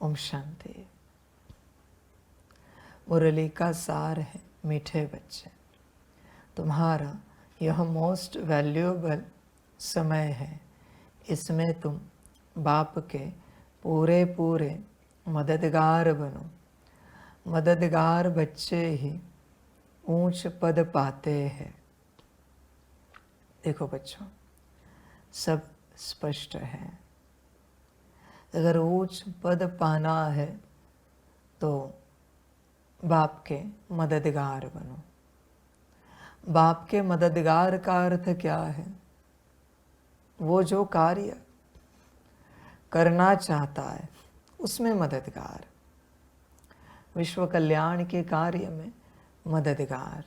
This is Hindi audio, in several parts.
ओम शांति। मुरली का सार है मीठे बच्चे, तुम्हारा यह मोस्ट वैल्यूएबल समय है। इसमें तुम बाप के पूरे पूरे मददगार बनो। मददगार बच्चे ही ऊंच पद पाते हैं। देखो बच्चों, सब स्पष्ट है। अगर ऊंच पद पाना है तो बाप के मददगार बनो। बाप के मददगार का अर्थ क्या है? वो जो कार्य करना चाहता है उसमें मददगार, विश्व कल्याण के कार्य में मददगार।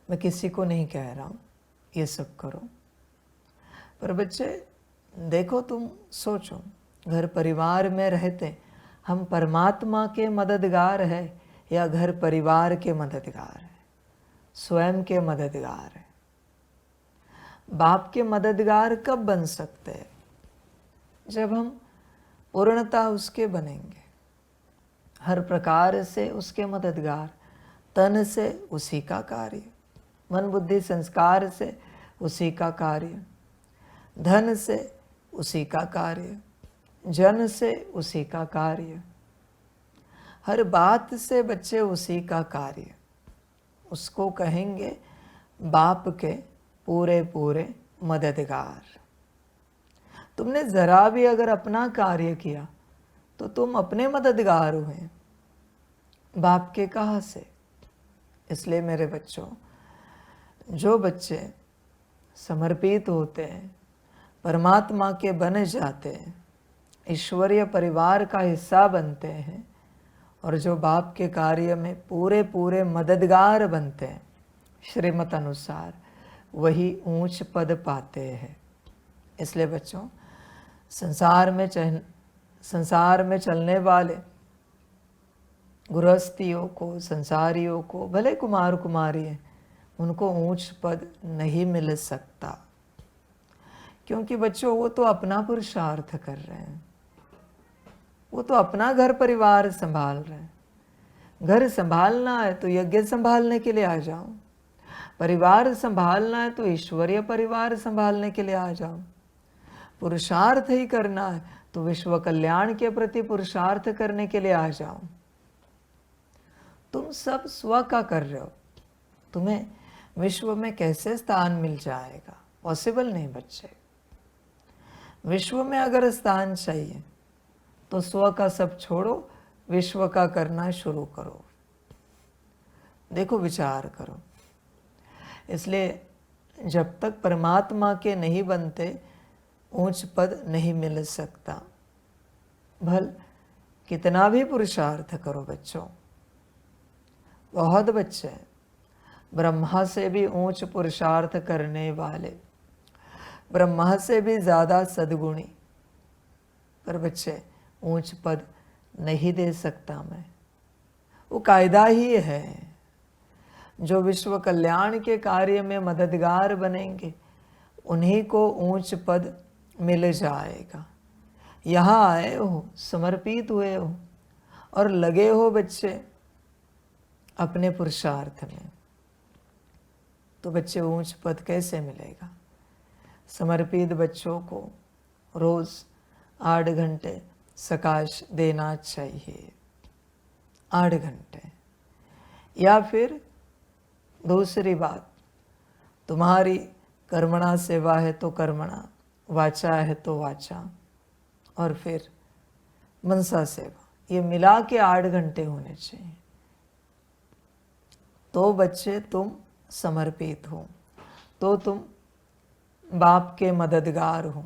मैं किसी को नहीं कह रहा हूँ ये सब करो, पर बच्चे देखो, तुम सोचो, घर परिवार में रहते हम परमात्मा के मददगार है या घर परिवार के मददगार है, स्वयं के मददगार है? बाप के मददगार कब बन सकते हैं? जब हम पूर्णता उसके बनेंगे, हर प्रकार से उसके मददगार, तन से उसी का कार्य, मन बुद्धि संस्कार से उसी का कार्य, धन से उसी का कार्य, जन से उसी का कार्य, हर बात से बच्चे उसी का कार्य। उसको कहेंगे बाप के पूरे पूरे मददगार। तुमने जरा भी अगर अपना कार्य किया तो तुम अपने मददगार हुए, बाप के कहाँ से? इसलिए मेरे बच्चों, जो बच्चे समर्पित होते हैं, परमात्मा के बन जाते हैं, ईश्वरीय परिवार का हिस्सा बनते हैं और जो बाप के कार्य में पूरे पूरे मददगार बनते हैं श्रीमत अनुसार, वही ऊंच पद पाते हैं। इसलिए बच्चों, संसार में चलने वाले गृहस्थियों को, संसारियों को, भले कुमार कुमारी हैं, उनको ऊंच पद नहीं मिल सकता, क्योंकि बच्चों वो तो अपना पुरुषार्थ कर रहे हैं, वो तो अपना घर परिवार संभाल रहे हैं। घर संभालना है तो यज्ञ संभालने के लिए आ जाओ, परिवार संभालना है तो ईश्वरीय परिवार संभालने के लिए आ जाओ, पुरुषार्थ ही करना है तो विश्व कल्याण के प्रति पुरुषार्थ करने के लिए आ जाओ। तुम सब स्व का कर रहे हो, तुम्हें विश्व में कैसे स्थान मिल जाएगा? पॉसिबल नहीं बच्चे। विश्व में अगर स्थान चाहिए तो स्व का सब छोड़ो, विश्व का करना शुरू करो। देखो, विचार करो। इसलिए जब तक परमात्मा के नहीं बनते ऊंच पद नहीं मिल सकता। भल कितना भी पुरुषार्थ करो बच्चों। बहुत बच्चे ब्रह्मा से भी ऊंच पुरुषार्थ करने वाले, ब्रह्मा से भी ज़्यादा सद्गुणी, पर बच्चे ऊंच पद नहीं दे सकता मैं। वो कायदा ही है, जो विश्व कल्याण के कार्य में मददगार बनेंगे उन्हीं को ऊंच पद मिल जाएगा। यहाँ आए हो, समर्पित हुए हो और लगे हो बच्चे अपने पुरुषार्थ में, तो बच्चे ऊंच पद कैसे मिलेगा? समर्पित बच्चों को रोज 8 घंटे सकाश देना चाहिए, 8 घंटे। या फिर दूसरी बात, तुम्हारी कर्मणा सेवा है तो कर्मणा, वाचा है तो वाचा, और फिर मनसा सेवा, ये मिला के 8 घंटे होने चाहिए। तो बच्चे तुम समर्पित हो, तो तुम बाप के मददगार हो।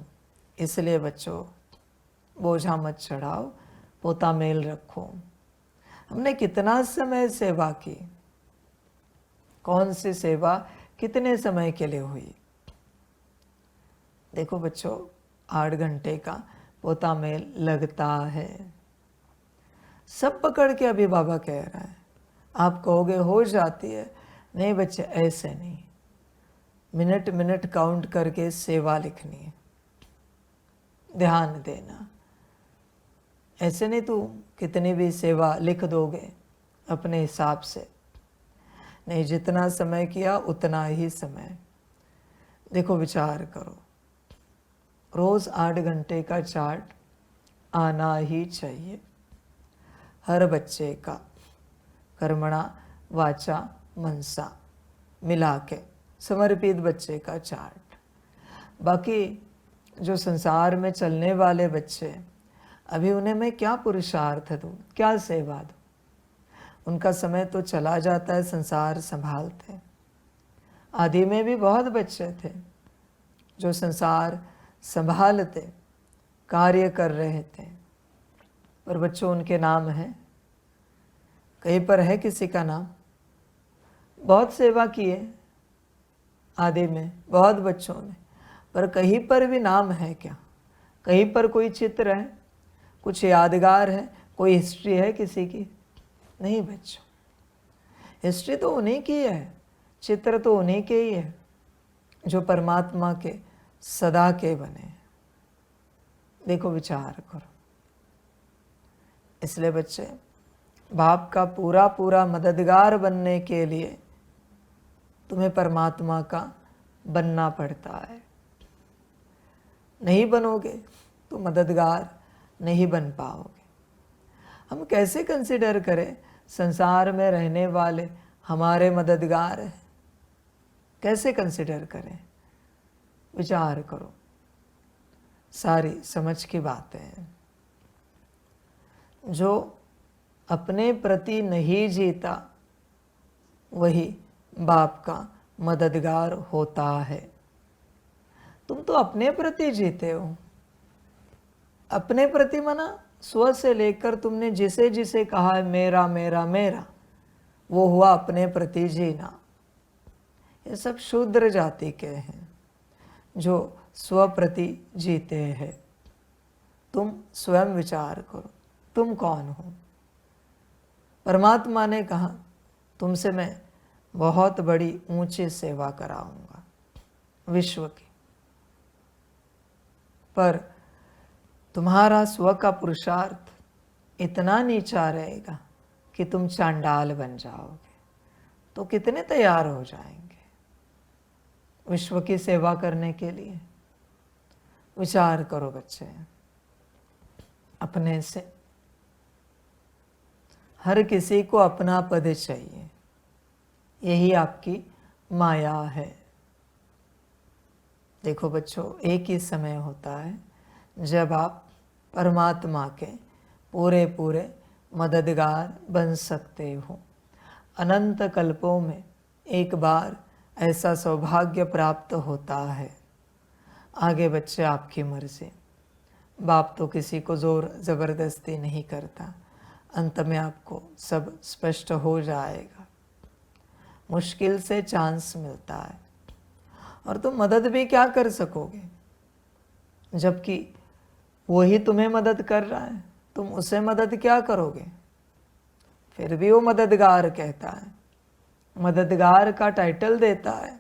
इसलिए बच्चों, बोझा मत चढ़ाओ, पोता मेल रखो। हमने कितना समय सेवा की, कौन सी सेवा कितने समय के लिए हुई? देखो बच्चों, 8 घंटे का पोता मेल लगता है। सब पकड़ के अभी बाबा कह रहा है, आप कहोगे हो जाती है। नहीं बच्चे, ऐसे नहीं, मिनट मिनट काउंट करके सेवा लिखनी है, ध्यान देना। ऐसे नहीं तू कितनी भी सेवा लिख दोगे अपने हिसाब से, नहीं, जितना समय किया उतना ही समय। देखो विचार करो, रोज 8 घंटे का चार्ट आना ही चाहिए हर बच्चे का, कर्मणा वाचा मनसा मिला के समर्पित बच्चे का चार्ट। बाकी जो संसार में चलने वाले बच्चे, अभी उन्हें मैं क्या पुरुषार्थ दूँ, क्या सेवा दूँ? उनका समय तो चला जाता है संसार संभालते। आदि में भी बहुत बच्चे थे जो संसार संभालते, कार्य कर रहे थे, पर बच्चों उनके नाम हैं? कहीं पर है किसी का नाम? बहुत सेवा किए आदि में बहुत बच्चों ने, पर कहीं पर भी नाम है क्या? कहीं पर कोई चित्र है, कुछ यादगार है, कोई हिस्ट्री है किसी की? नहीं बच्चों, हिस्ट्री तो उन्हीं की है, चित्र तो उन्हीं के ही है जो परमात्मा के सदा के बने। देखो विचार करो। इसलिए बच्चे, बाप का पूरा पूरा मददगार बनने के लिए तुम्हें परमात्मा का बनना पड़ता है। नहीं बनोगे तो मददगार नहीं बन पाओगे। हम कैसे कंसिडर करें संसार में रहने वाले हमारे मददगार हैं? कैसे कंसिडर करें? विचार करो, सारी समझ की बातें हैं। जो अपने प्रति नहीं जीता वही बाप का मददगार होता है। तुम तो अपने प्रति जीते हो। अपने प्रति मना स्व से लेकर तुमने जिसे जिसे कहा है मेरा मेरा मेरा, वो हुआ अपने प्रति जीना। ये सब शूद्र जाति के हैं जो स्व प्रति जीते हैं। तुम स्वयं विचार करो, तुम कौन हो? परमात्मा ने कहा तुमसे मैं बहुत बड़ी ऊंची सेवा कराऊंगा विश्व की, पर तुम्हारा स्व का पुरुषार्थ इतना नीचा रहेगा कि तुम चांडाल बन जाओगे। तो कितने तैयार हो जाएंगे विश्व की सेवा करने के लिए? विचार करो बच्चे अपने से। हर किसी को अपना पद चाहिए, यही आपकी माया है। देखो बच्चों, एक ही समय होता है जब आप परमात्मा के पूरे पूरे मददगार बन सकते हो। अनंत कल्पों में एक बार ऐसा सौभाग्य प्राप्त होता है। आगे बच्चे आपकी मर्जी। बाप तो किसी को जोर ज़बरदस्ती नहीं करता। अंत में आपको सब स्पष्ट हो जाएगा। मुश्किल से चांस मिलता है और तुम मदद भी क्या कर सकोगे जबकि वही तुम्हें मदद कर रहा है। तुम उसे मदद क्या करोगे? फिर भी वो मददगार कहता है, मददगार का टाइटल देता है,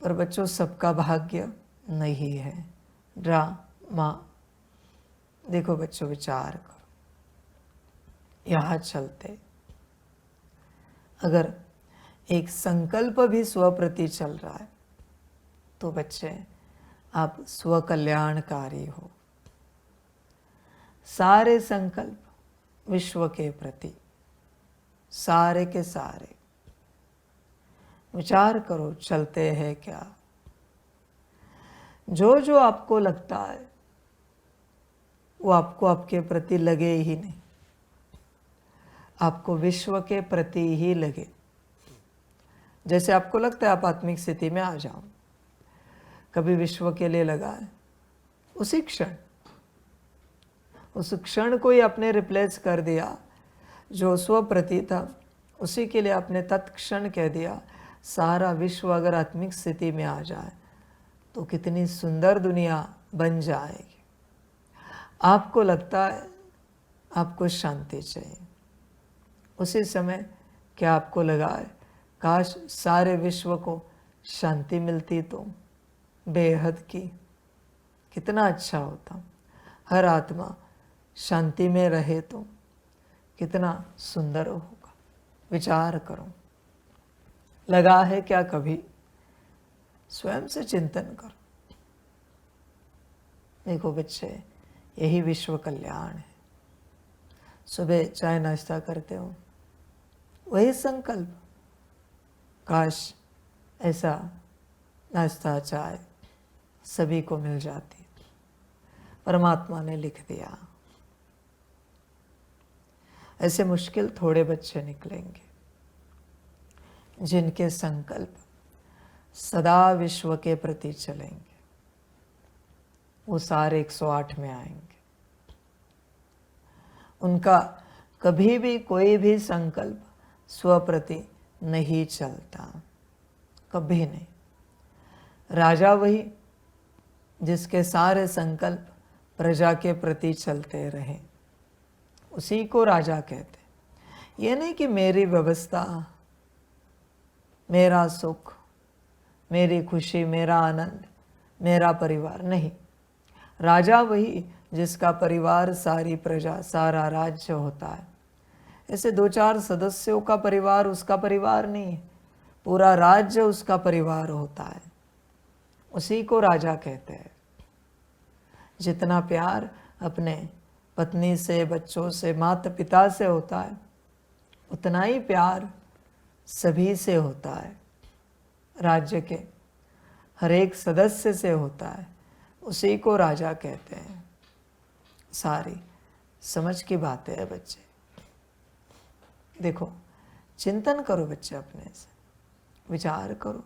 पर बच्चों सबका भाग्य नहीं है। ड्रामा। देखो बच्चों विचार करो, यहाँ चलते अगर एक संकल्प भी स्व प्रति चल रहा है तो बच्चे आप स्व कल्याणकारी हो। सारे संकल्प विश्व के प्रति, सारे के सारे। विचार करो चलते हैं क्या? जो जो आपको लगता है वो आपको आपके प्रति लगे ही नहीं, आपको विश्व के प्रति ही लगे। जैसे आपको लगता है आप आत्मिक स्थिति में आ जाओ, कभी विश्व के लिए लगा है, उसी क्षण उस क्षण को ही आपने रिप्लेस कर दिया। जो स्व प्रति था उसी के लिए आपने तत्क्षण कह दिया। सारा विश्व अगर आत्मिक स्थिति में आ जाए तो कितनी सुंदर दुनिया बन जाएगी। आपको लगता है आपको शांति चाहिए, उसी समय क्या आपको लगा है काश सारे विश्व को शांति मिलती तो बेहद की, कितना अच्छा होता। हर आत्मा शांति में रहे तो कितना सुंदर होगा। विचार करो, लगा है क्या कभी? स्वयं से चिंतन करो। देखो बच्चे, यही विश्व कल्याण है। सुबह चाय नाश्ता करते हो, वही संकल्प, काश ऐसा नाश्ता चाय सभी को मिल जाती। परमात्मा ने लिख दिया। ऐसे मुश्किल थोड़े बच्चे निकलेंगे जिनके संकल्प सदा विश्व के प्रति चलेंगे। वो सारे 108 में आएंगे। उनका कभी भी कोई भी संकल्प स्वप्रति नहीं चलता, कभी नहीं। राजा वही जिसके सारे संकल्प प्रजा के प्रति चलते रहे, उसी को राजा कहते। ये नहीं कि मेरी व्यवस्था, मेरा सुख, मेरी खुशी, मेरा आनंद, मेरा परिवार, नहीं। राजा वही जिसका परिवार सारी प्रजा, सारा राज्य होता है। ऐसे 2-4 सदस्यों का परिवार उसका परिवार नहीं है, पूरा राज्य उसका परिवार होता है। उसी को राजा कहते हैं। जितना प्यार अपने पत्नी से, बच्चों से, माता पिता से होता है, उतना ही प्यार सभी से होता है। राज्य के हर एक सदस्य से होता है। उसी को राजा कहते हैं। सारी समझ की बातें है बच्चे। देखो, चिंतन करो बच्चे, अपने से विचार करो,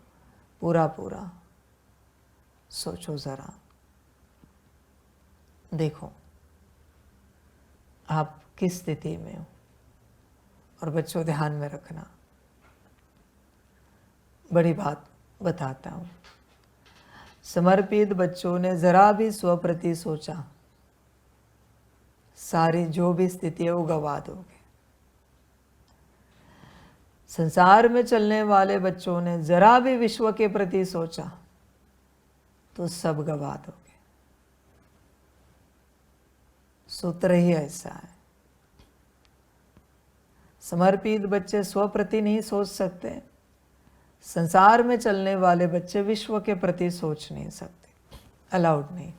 पूरा पूरा सोचो जरा। देखो आप किस स्थिति में हो। और बच्चों ध्यान में रखना, बड़ी बात बताता हूँ। समर्पित बच्चों ने जरा भी स्वप्रति सोचा, सारी जो भी स्थिति है वो गवा दोगे। संसार में चलने वाले बच्चों ने जरा भी विश्व के प्रति सोचा तो सब गवा दोगे। सूत्र ही ऐसा है। समर्पित बच्चे स्वप्रति नहीं सोच सकते, संसार में चलने वाले बच्चे विश्व के प्रति सोच नहीं सकते, अलाउड नहीं।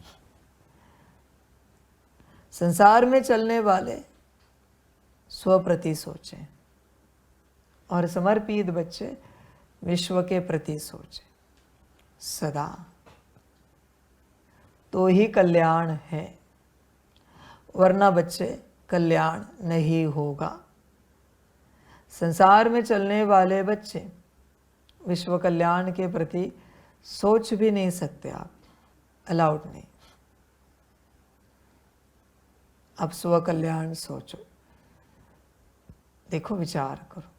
संसार में चलने वाले स्वप्रति सोचें और समर्पित बच्चे विश्व के प्रति सोचें सदा, तो ही कल्याण है। वरना बच्चे कल्याण नहीं होगा। संसार में चलने वाले बच्चे विश्व कल्याण के प्रति सोच भी नहीं सकते आप, अलाउड नहीं। अब स्व कल्याण सोचो। देखो, विचार करो,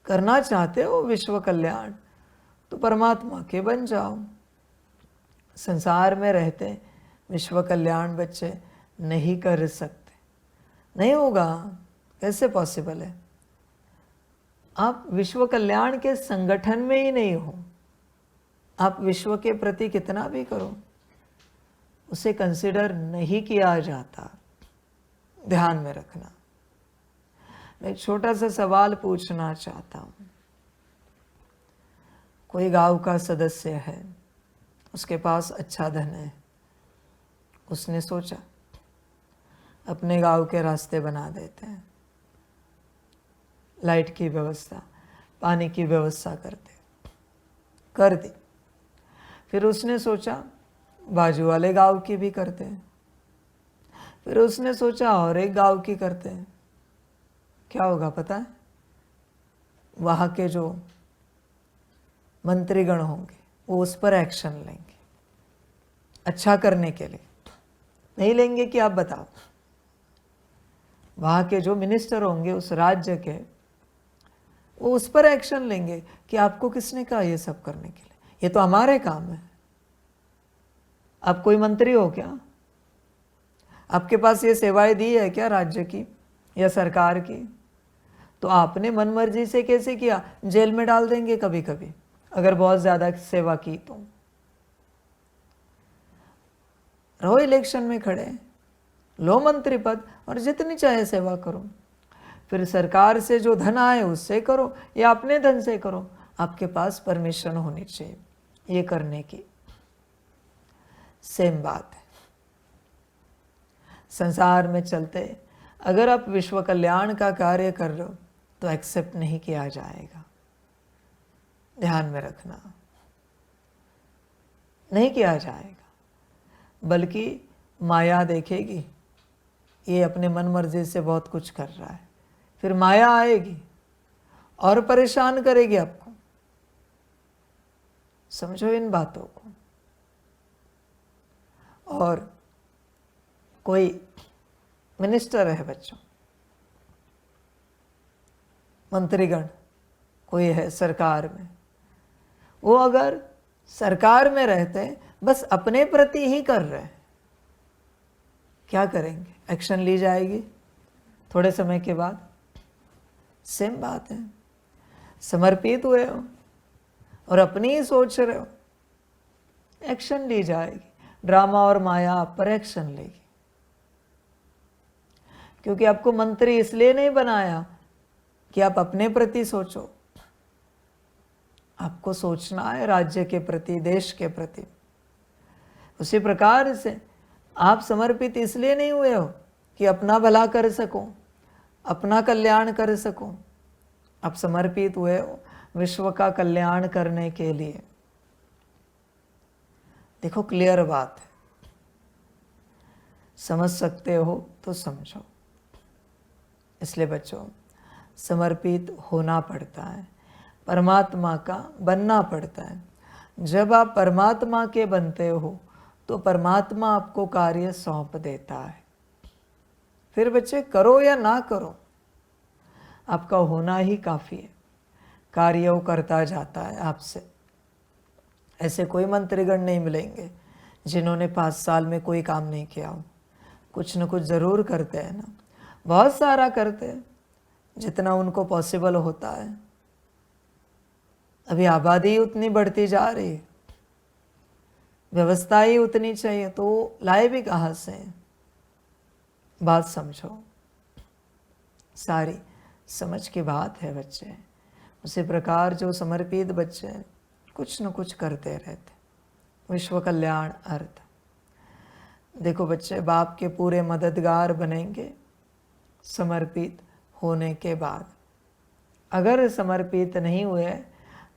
करना चाहते हो विश्व कल्याण तो परमात्मा के बन जाओ। संसार में रहते विश्व कल्याण बच्चे नहीं कर सकते, नहीं होगा। कैसे पॉसिबल है? आप विश्व कल्याण के संगठन में ही नहीं हो। आप विश्व के प्रति कितना भी करो, उसे कंसिडर नहीं किया जाता। ध्यान में रखना। मैं एक छोटा सा सवाल पूछना चाहता हूँ। कोई गांव का सदस्य है, उसके पास अच्छा धन है। उसने सोचा अपने गांव के रास्ते बना देते हैं, लाइट की व्यवस्था, पानी की व्यवस्था कर दी। फिर उसने सोचा बाजू वाले गांव की भी करते हैं। फिर उसने सोचा और एक गांव की करते हैं। क्या होगा पता है? वहाँ के जो मंत्रीगण होंगे वो उस पर एक्शन लेंगे, अच्छा करने के लिए। नहीं लेंगे कि आप बताओ? वहाँ के जो मिनिस्टर होंगे उस राज्य के, वो उस पर एक्शन लेंगे कि आपको किसने कहा ये सब करने के लिए, ये तो हमारे काम है। आप कोई मंत्री हो क्या? आपके पास ये सेवाएं दी है क्या राज्य की या सरकार की? तो आपने मनमर्जी से कैसे किया? जेल में डाल देंगे कभी कभी, अगर बहुत ज्यादा सेवा की तो। रहो इलेक्शन में खड़े, लो मंत्री पद और जितनी चाहे सेवा करो। फिर सरकार से जो धन आए उससे करो या अपने धन से करो, आपके पास परमिशन होनी चाहिए ये करने की। सेम बात है संसार में चलते, अगर आप विश्व कल्याण का कार्य कर रहे हो तो एक्सेप्ट नहीं किया जाएगा, ध्यान में रखना, नहीं किया जाएगा। बल्कि माया देखेगी ये अपने मन मर्जी से बहुत कुछ कर रहा है, फिर माया आएगी और परेशान करेगी आपको। समझो इन बातों को। और कोई मिनिस्टर है बच्चों, मंत्रीगण कोई है सरकार में, वो अगर सरकार में रहते बस अपने प्रति ही कर रहे हैं, क्या करेंगे? एक्शन ली जाएगी थोड़े समय के बाद। सेम बात है, समर्पित हुए हो और अपनी ही सोच रहे हो, एक्शन ली जाएगी। ड्रामा और माया आप पर एक्शन लेगी, क्योंकि आपको मंत्री इसलिए नहीं बनाया कि आप अपने प्रति सोचो, आपको सोचना है राज्य के प्रति, देश के प्रति। उसी प्रकार से आप समर्पित इसलिए नहीं हुए हो कि अपना भला कर सको, अपना कल्याण कर सको। आप समर्पित हुए हो विश्व का कल्याण करने के लिए। देखो क्लियर बात है, समझ सकते हो तो समझो। इसलिए बच्चों समर्पित होना पड़ता है, परमात्मा का बनना पड़ता है। जब आप परमात्मा के बनते हो तो परमात्मा आपको कार्य सौंप देता है। फिर बच्चे करो या ना करो, आपका होना ही काफ़ी है, कार्य वो करता जाता है आपसे। ऐसे कोई मंत्रीगण नहीं मिलेंगे जिन्होंने 5 साल में कोई काम नहीं किया हो। कुछ न कुछ ज़रूर करते हैं ना, बहुत सारा करते हैं जितना उनको पॉसिबल होता है। अभी आबादी उतनी बढ़ती जा रही है, व्यवस्था ही उतनी चाहिए, तो लाए भी कहाँ से? बात समझो, सारी समझ की बात है बच्चे। उसी प्रकार जो समर्पित बच्चे हैं कुछ न कुछ करते रहते, विश्व कल्याण अर्थ। देखो बच्चे, बाप के पूरे मददगार बनेंगे समर्पित होने के बाद। अगर समर्पित नहीं हुए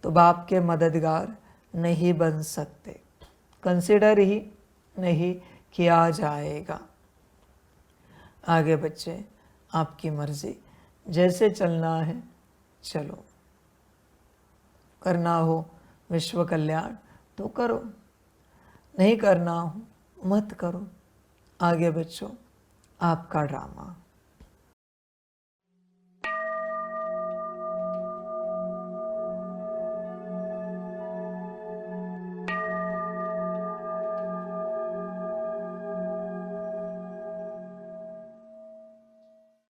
तो बाप के मददगार नहीं बन सकते, कंसिडर ही नहीं किया जाएगा। आगे बच्चे आपकी मर्जी, जैसे चलना है चलो, करना हो विश्व कल्याण तो करो, नहीं करना हो मत करो। आगे बच्चों आपका ड्रामा।